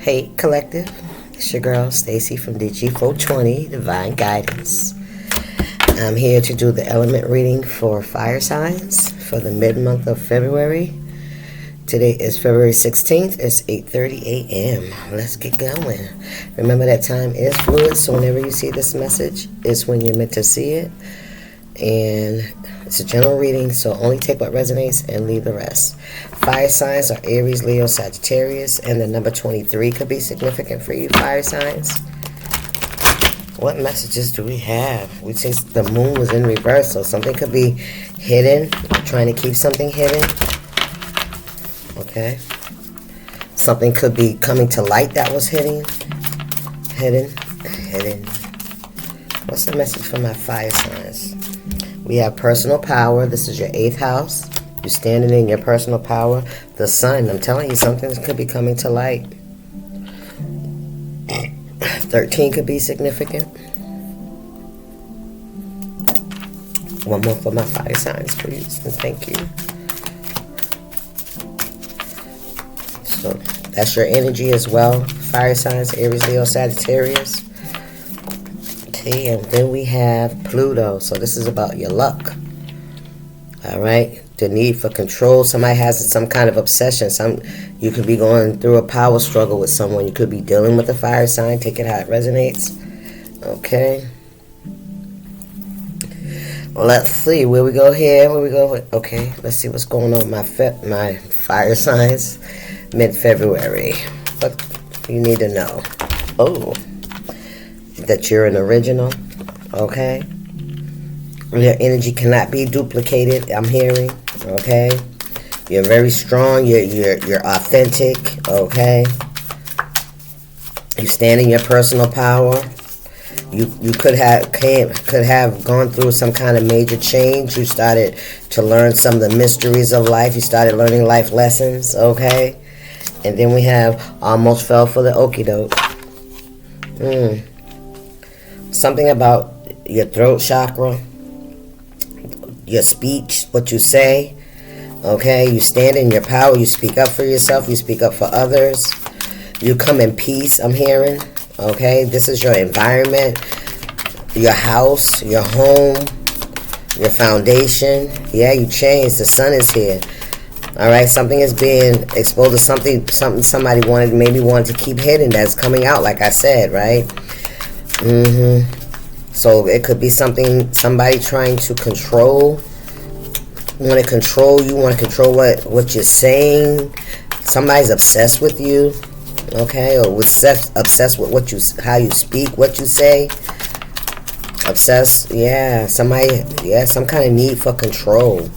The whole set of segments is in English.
Hey Collective, it's your girl Stacy from DG420 Divine Guidance. I'm here to do the element reading for fire signs for the mid-month of February. Today is February 16th. It's 8:30 a.m. Let's get going. Remember that time is fluid, so whenever you see this message, it's when you're meant to see it. And it's a general reading, so only take what resonates and leave the rest. Fire signs are Aries, Leo, Sagittarius, and the number 23 could be significant for you, fire signs. What messages do we have? We say the moon was in reverse, so something could be hidden, trying to keep something hidden. Okay. Something could be coming to light that was hidden. What's the message for my fire signs? We have personal power. This is your 8th house. You're standing in your personal power. The sun, I'm telling you, something could be coming to light. 13 could be significant. One more for my fire signs, please. And thank you. So that's your energy as well. Fire signs, Aries, Leo, Sagittarius. Okay, and then we have Pluto. So this is about your luck. All right. The need for control. Somebody has some kind of obsession. You could be going through a power struggle with someone. You could be dealing with a fire sign. Take it how it resonates. Okay. Well, let's see. Where we go here? Where we go? Okay. Let's see what's going on with my fire signs. Mid-February. What you need to know. Oh. That you're an original. Okay. Your energy cannot be duplicated, I'm hearing. Okay. You're very strong. You're authentic. Okay. You stand in your personal power. You could have gone through some kind of major change. You started to learn some of the mysteries of life. You started learning life lessons. Okay. And then we have almost fell for the okie doke. Something about your throat chakra, your speech, what you say. Okay, you stand in your power. You speak up for yourself. You speak up for others. You come in peace, I'm hearing. Okay, this is your environment, your house, your home, your foundation. Yeah, you changed. The sun is here. All right, something is being exposed to something somebody maybe wanted to keep hidden that's coming out, like I said, right? So it could be somebody trying to control, want to control you, want to control what you're saying. Somebody's obsessed with you, okay, or obsessed with how you speak, what you say. Obsessed, yeah. Some kind of need for control.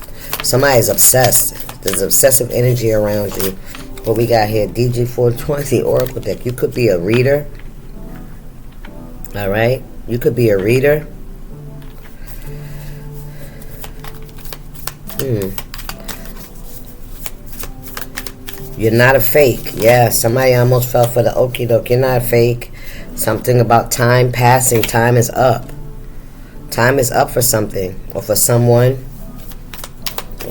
Somebody's obsessed. There's obsessive energy around you. What we got here, DG420 Oracle deck. You could be a reader. All right. You could be a reader. You're not a fake. Yeah, somebody almost fell for the okie doke. You're not a fake. Something about time passing. Time is up. Time is up for something or for someone.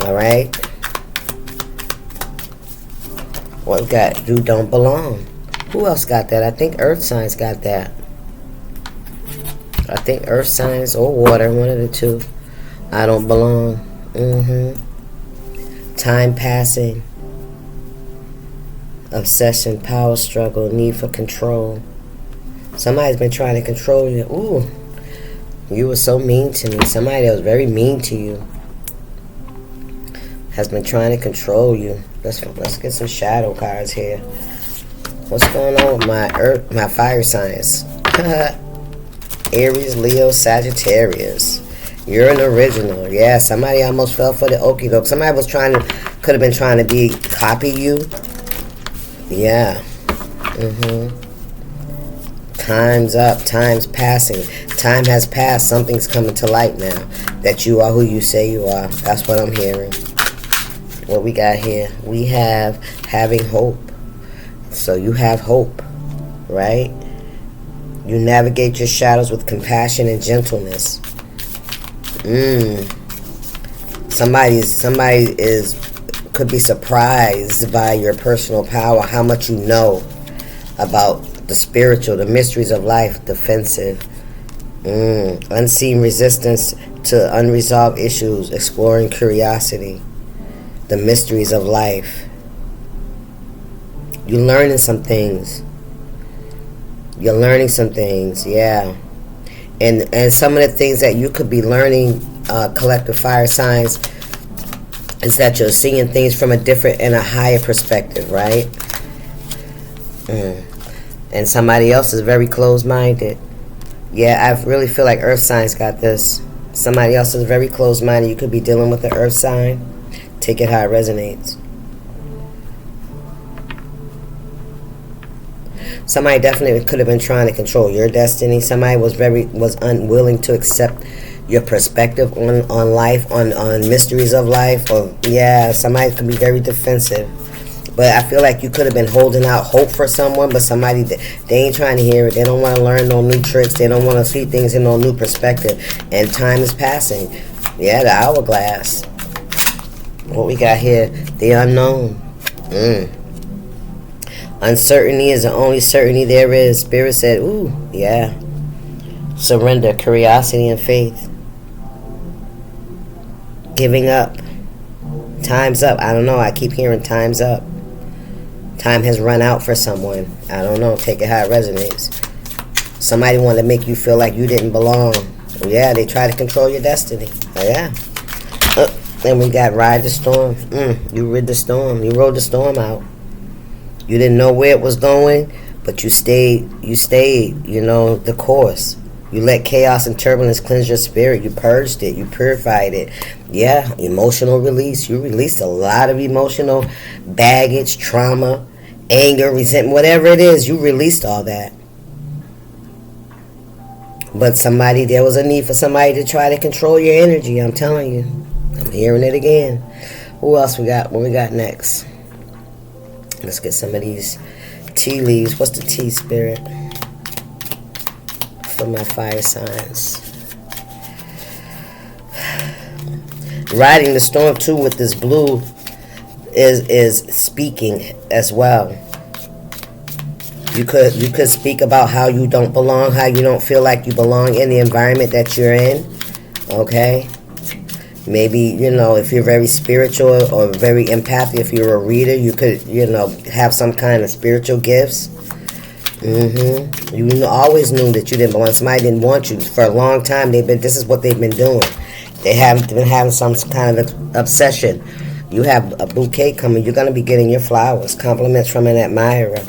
All right. What we got? You don't belong. Who else got that? I think earth signs got that. I think earth signs or water, one of the two. I don't belong. Time passing. Obsession, power struggle, need for control. Somebody's been trying to control you. Ooh. You were so mean to me. Somebody that was very mean to you has been trying to control you. Let's get some shadow cards here. What's going on with my fire signs? Aries, Leo, Sagittarius. You're an original. Yeah, somebody almost fell for the okie doke. Somebody could have been trying to copy you. Yeah. Time's up. Time's passing. Time has passed. Something's coming to light now. That you are who you say you are. That's what I'm hearing. What we got here? We have having hope. So you have hope, right? You navigate your shadows with compassion and gentleness. Somebody could be surprised by your personal power, how much you know about the spiritual, the mysteries of life, defensive, unseen resistance to unresolved issues, exploring curiosity, the mysteries of life. You're learning some things. You're learning some things, yeah. And some of the things that you could be learning, collective fire signs, is that you're seeing things from a different and a higher perspective, right? And somebody else is very closed-minded. Yeah, I really feel like earth signs got this. Somebody else is very closed-minded. You could be dealing with the earth sign. Take it how it resonates. Somebody definitely could have been trying to control your destiny. Somebody was unwilling to accept your perspective on life, on mysteries of life. Or yeah, somebody could be very defensive. But I feel like you could have been holding out hope for someone, but somebody, they ain't trying to hear it. They don't want to learn no new tricks. They don't want to see things in no new perspective. And time is passing. Yeah, the hourglass. What we got here? The unknown. Uncertainty is the only certainty there is. Spirit said, ooh, yeah. Surrender, curiosity, and faith. Giving up. Time's up. I don't know. I keep hearing time's up. Time has run out for someone. I don't know. Take it how it resonates. Somebody wanted to make you feel like you didn't belong. Yeah, they try to control your destiny. Oh, yeah. Then we got ride the storm. You rid the storm. You rode the storm out. You didn't know where it was going, but you stayed, the course. You let chaos and turbulence cleanse your spirit. You purged it. You purified it. Yeah, emotional release. You released a lot of emotional baggage, trauma, anger, resentment, whatever it is. You released all that. But there was a need for somebody to try to control your energy. I'm telling you. I'm hearing it again. Who else we got? What we got next? Let's get some of these tea leaves. What's the tea, Spirit? For my fire signs. Riding the storm too with this blue is speaking as well. You could speak about how you don't belong, how you don't feel like you belong in the environment that you're in. Okay? Maybe, if you're very spiritual or very empathic, if you're a reader, you could, have some kind of spiritual gifts. You always knew that you didn't belong. Somebody didn't want you for a long time. This is what they've been doing. They haven't been having some kind of obsession. You have a bouquet coming. You're going to be getting your flowers. Compliments from an admirer.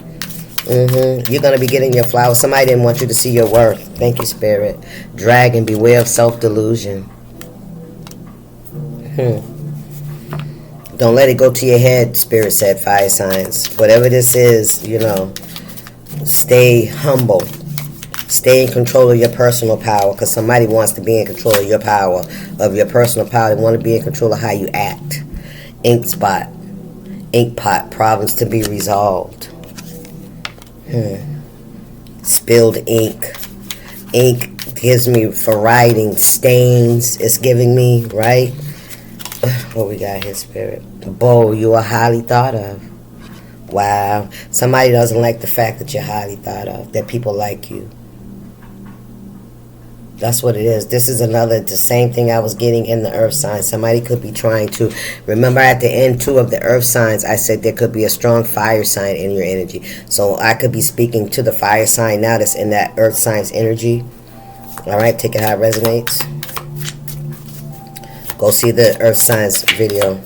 You're going to be getting your flowers. Somebody didn't want you to see your worth. Thank you, Spirit. Dragon, beware of self-delusion. Don't let it go to your head, Spirit said, fire signs. Whatever this is, stay humble. Stay in control of your personal power, because somebody wants to be in control of your power, of your personal power. They want to be in control of how you act. Ink pot, problems to be resolved. Spilled ink. Ink gives me for writing. Stains, it's giving me, right? What we got here, Spirit? Bow, you are highly thought of. Wow. Somebody doesn't like the fact that you're highly thought of, that people like you. That's what it is. This is the same thing I was getting in the earth signs. Somebody could be trying to, remember at the end too of the earth signs, I said there could be a strong fire sign in your energy. So I could be speaking to the fire sign now that's in that earth signs energy. All right, take it how it resonates. Go see the earth signs video.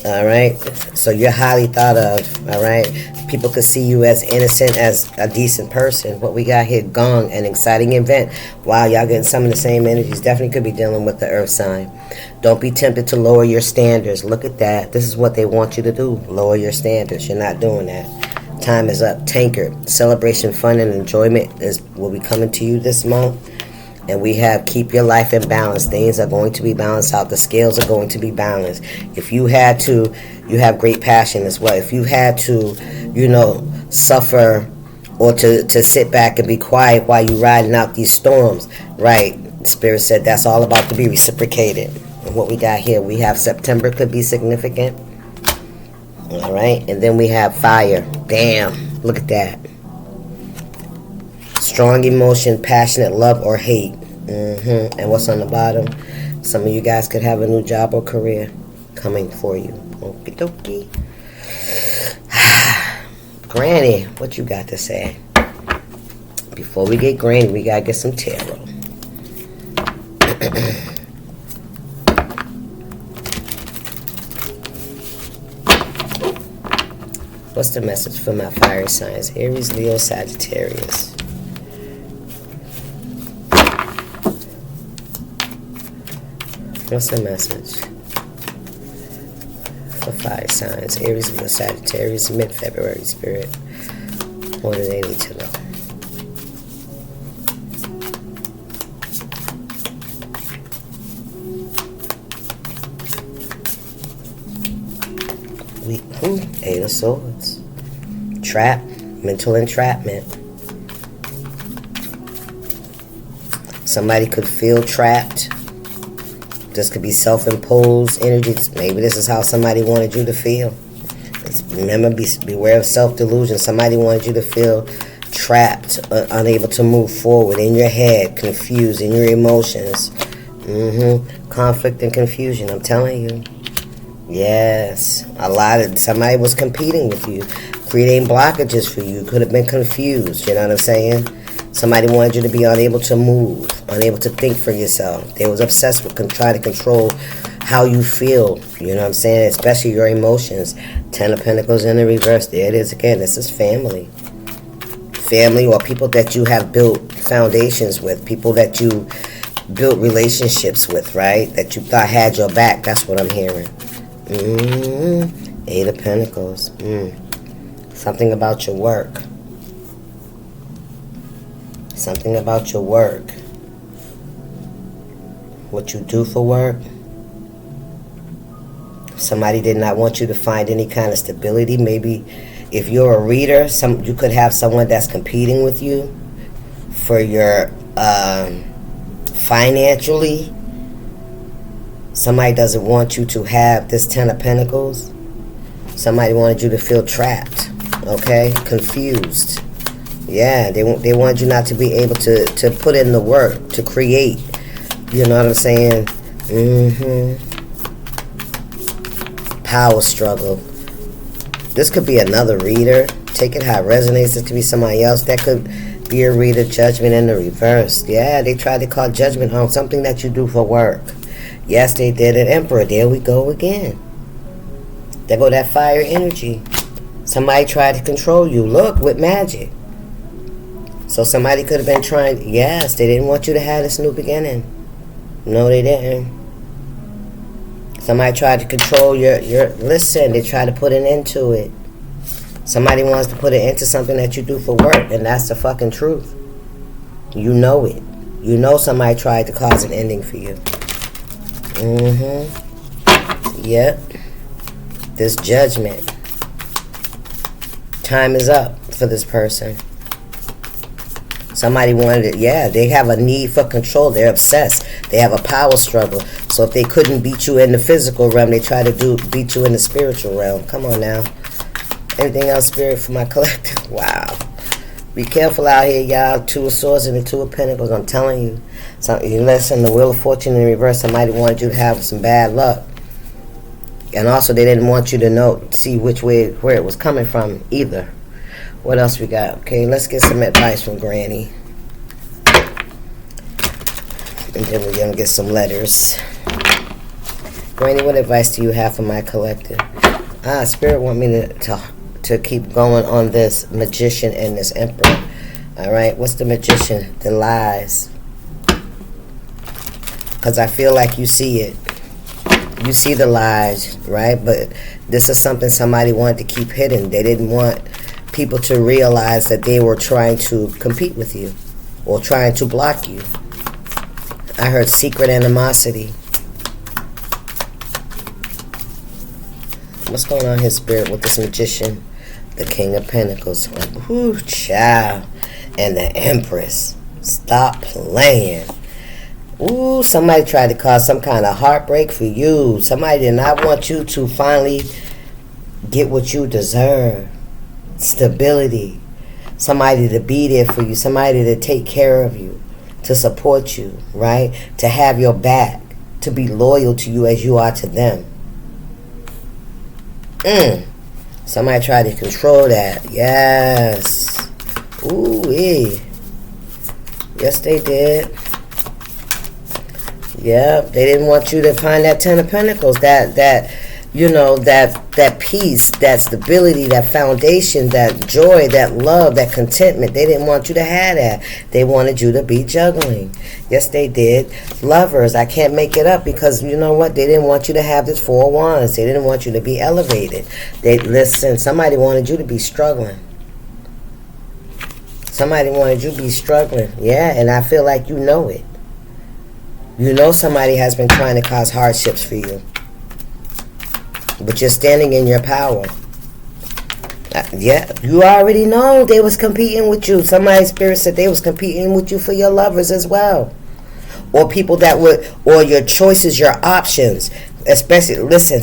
All right, so you're highly thought of. All right, people could see you as innocent, as a decent person. What we got here, gong, an exciting event. Wow, y'all getting some of the same energies. Definitely could be dealing with the earth sign. Don't be tempted to lower your standards. Look at that. This is what they want you to do. Lower your standards. You're not doing that. Time is up. Tankard, celebration, fun, and enjoyment will be coming to you this month. And we have keep your life in balance. Things are going to be balanced out. The scales are going to be balanced. If you had to, you have great passion as well. If you had to, suffer or to sit back and be quiet while you're riding out these storms, right? Spirit said that's all about to be reciprocated. And what we got here, we have September could be significant. All right. And then we have fire. Bam. Look at that. Strong emotion, passionate love or hate. And what's on the bottom? Some of you guys could have a new job or career coming for you. Okie dokie. Granny, what you got to say? Before we get Granny, we gotta get some tarot. What's the message for my fire signs? Aries, Leo, Sagittarius. What's the message for fire signs? Aries, Leo, Sagittarius, mid-February, Spirit. What do they need to know? Eight of Swords. Trap. Mental entrapment. Somebody could feel trapped. This could be self-imposed energies. Maybe this is how somebody wanted you to feel. Remember, beware of self-delusion. Somebody wanted you to feel trapped, unable to move forward in your head, confused in your emotions. Conflict and confusion, I'm telling you. Yes, somebody was competing with you, creating blockages for you. Could have been confused, you know what I'm saying? Somebody wanted you to be unable to move, unable to think for yourself. They was obsessed with trying to control how you feel, you know what I'm saying? Especially your emotions. 10 of Pentacles in the reverse. There it is again. This is family. Family or people that you have built foundations with, people that you built relationships with, right? That you thought had your back. That's what I'm hearing. 8 of Pentacles. Something about your work. Something about your work. What you do for work. Somebody did not want you to find any kind of stability. Maybe if you're a reader, you could have someone that's competing with you for your financially. Somebody doesn't want you to have this 10 of Pentacles. Somebody wanted you to feel trapped, okay? Confused. Yeah, they wanted you not to be able to put in the work, to create. You know what I'm saying? Power struggle. This could be another reader. Take it how it resonates. This could be somebody else. That could be a reader. Judgment in the reverse. Yeah, they tried to call judgment on something that you do for work. Yes, they did an Emperor. There we go again. There go that fire energy. Somebody tried to control you. Look, with magic. So somebody could have been trying. Yes, they didn't want you to have this new beginning. No, they didn't. Somebody tried to control your listen, they tried to put an end to it. Somebody wants to put an end to something that you do for work, and that's the fucking truth. You know it. You know somebody tried to cause an ending for you. Yep. This judgment. Time is up for this person. Somebody wanted it. Yeah, they have a need for control. They're obsessed. They have a power struggle. So if they couldn't beat you in the physical realm, they try to beat you in the spiritual realm. Come on now. Anything else, Spirit, for my collective? Wow. Be careful out here, y'all. 2 of Swords and the 2 of Pentacles. I'm telling you. You listen, the Wheel of Fortune in reverse. Somebody wanted you to have some bad luck. And also, they didn't want you to see which way, where it was coming from either. What else we got? Okay, let's get some advice from Granny. And then we're going to get some letters. Granny, what advice do you have for my collective? Spirit want me to keep going on this Magician and this Emperor. All right, what's the Magician? The lies. Because I feel like you see it. You see the lies, right? But this is something somebody wanted to keep hidden. They didn't want people to realize that they were trying to compete with you or trying to block you. I heard secret animosity. What's going on here, Spirit, with this Magician? The King of Pentacles. Ooh, child. And the Empress. Stop playing. Ooh, somebody tried to cause some kind of heartbreak for you. Somebody did not want you to finally get what you deserve. stability, somebody to be there for you, somebody to take care of you, to support you, right? To have your back, to be loyal to you as you are to them. Somebody tried to control that. Yes. Ooh-wee. Yes, they did. Yep, they didn't want you to find that Ten of Pentacles, that peace, that stability, that foundation, that joy, that love, that contentment. They didn't want you to have that. They wanted you to be juggling. Yes, they did. Lovers, I can't make it up, because you know what? They didn't want you to have this Four of Wands. They didn't want you to be elevated. Somebody wanted you to be struggling. Somebody wanted you to be struggling. Yeah, and I feel like you know it. You know somebody has been trying to cause hardships for you. But you're standing in your power. Yeah, you already know they was competing with you. Somebody's spirit said they was competing with you for your lovers as well. Or people that would, or your choices, your options. Especially, listen,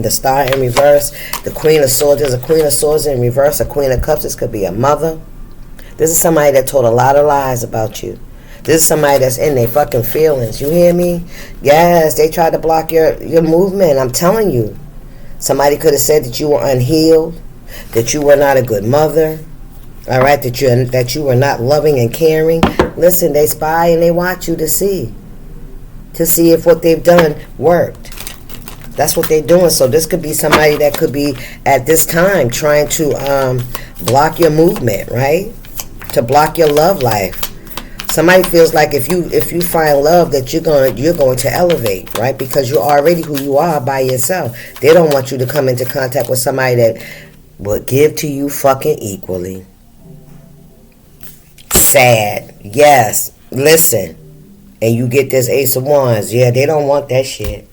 the Star in reverse, the Queen of Swords, there's a Queen of Swords in reverse, a Queen of Cups. This could be a mother. This is somebody that told a lot of lies about you. This is somebody that's in their fucking feelings. You hear me? Yes, they tried to block your movement. I'm telling you. Somebody could have said that you were unhealed, that you were not a good mother, all right, that you were not loving and caring. Listen, they spy and they watch you to see if what they've done worked. That's what they're doing. So this could be somebody that could be at this time trying to block your movement, right? To block your love life. Somebody feels like if you find love that you're going to elevate, right? Because you're already who you are by yourself. They don't want you to come into contact with somebody that will give to you fucking equally. Sad. Yes. Listen. And you get this Ace of Wands. Yeah, they don't want that shit.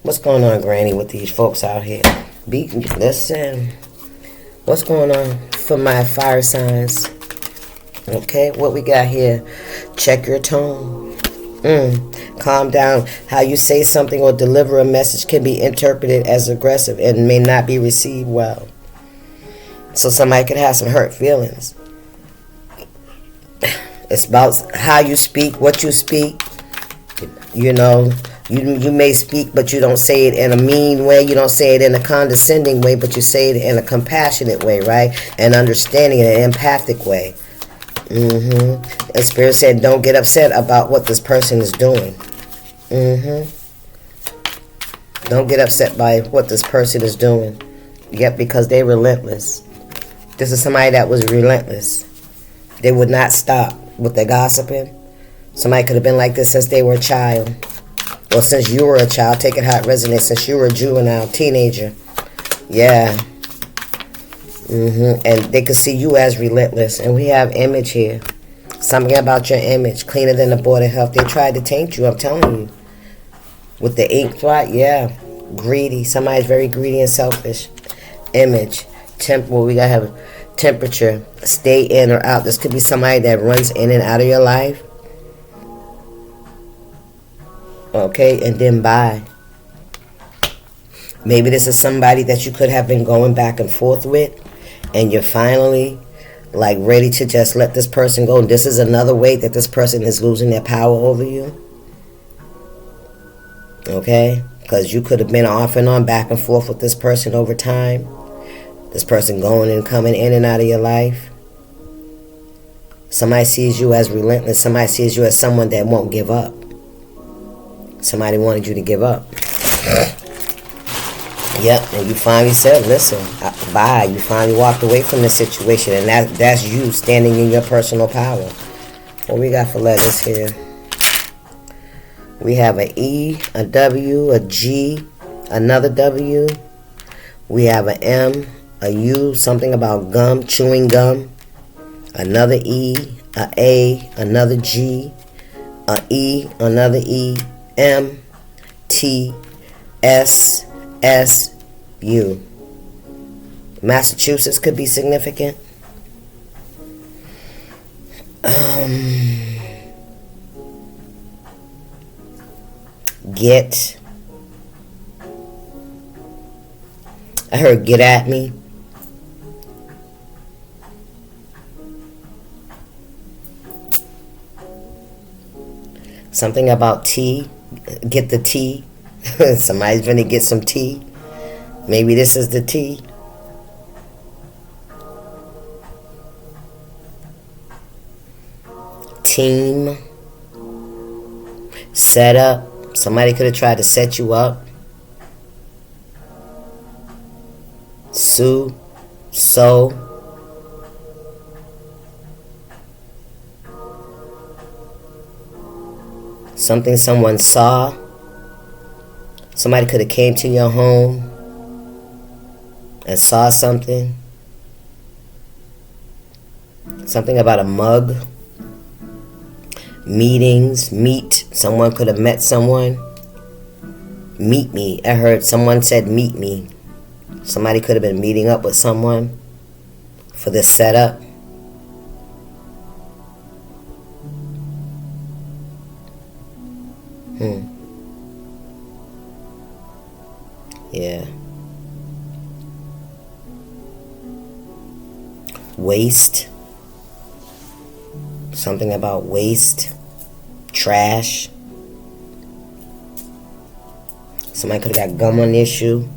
What's going on, Granny, with these folks out here? Listen. What's going on for my fire signs? Okay, what we got here? Check your tone. Calm down. How you say something or deliver a message can be interpreted as aggressive and may not be received well. So somebody could have some hurt feelings. It's about how you speak, what you speak. You know, you may speak, but you don't say it in a mean way. You don't say it in a condescending way, but you say it in a compassionate way, right? An understanding, an empathic way. And Spirit said, don't get upset about what this person is doing. Don't get upset by what this person is doing. Yep, because they're relentless. This is somebody that was relentless. They would not stop with their gossiping. Somebody could have been like this since they were a child. Or since you were a child. Take it how it resonates. Since you were a juvenile, teenager. Yeah. And they could see you as relentless. And we have image here. Something about your image. Cleaner than the Board of Health. They tried to taint you, I'm telling you. With the ink spot, yeah. Greedy. Somebody's very greedy and selfish. Image. Well, we got to have temperature. Stay in or out. This could be somebody that runs in and out of your life. Okay, and then bye. Maybe this is somebody that you could have been going back and forth with, and you're finally like ready to just let this person go. And this is another way that this person is losing their power over you. Okay, because you could have been off and on, back and forth with this person over time. This person going and coming in and out of your life. Somebody sees you as relentless. Somebody sees you as someone that won't give up. Somebody wanted you to give up. Yep, and you finally said, listen, bye. You finally walked away from the situation, and that's you standing in your personal power. What we got for letters here? We have an E, a W, a G, another W. We have an M, a U, something about gum, chewing gum. Another E, a, another G, a E, another E, M, T, S, S, U. Massachusetts could be significant. Get. I heard get at me. Something about tea. Get the tea. Somebody's gonna get some tea. Maybe this is the tea. Team. Set up. Somebody could have tried to set you up. Sue. So. Something someone saw. Somebody could have came to your home and saw something. Something about a mug. Meetings. Meet. Someone could have met someone. Meet me. I heard someone said meet me. Somebody could have been meeting up with someone for this setup. Yeah. Waste. Something about waste. Trash. Somebody could have got gum on their shoe.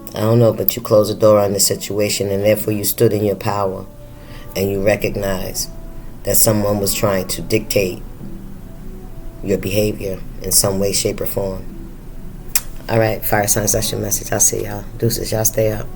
I don't know, but you closed the door on the situation, and therefore you stood in your power and you recognized that someone was trying to dictate your behavior in some way, shape, or form. All right, fire signs, that's your message. I'll see y'all. Deuces, y'all stay up.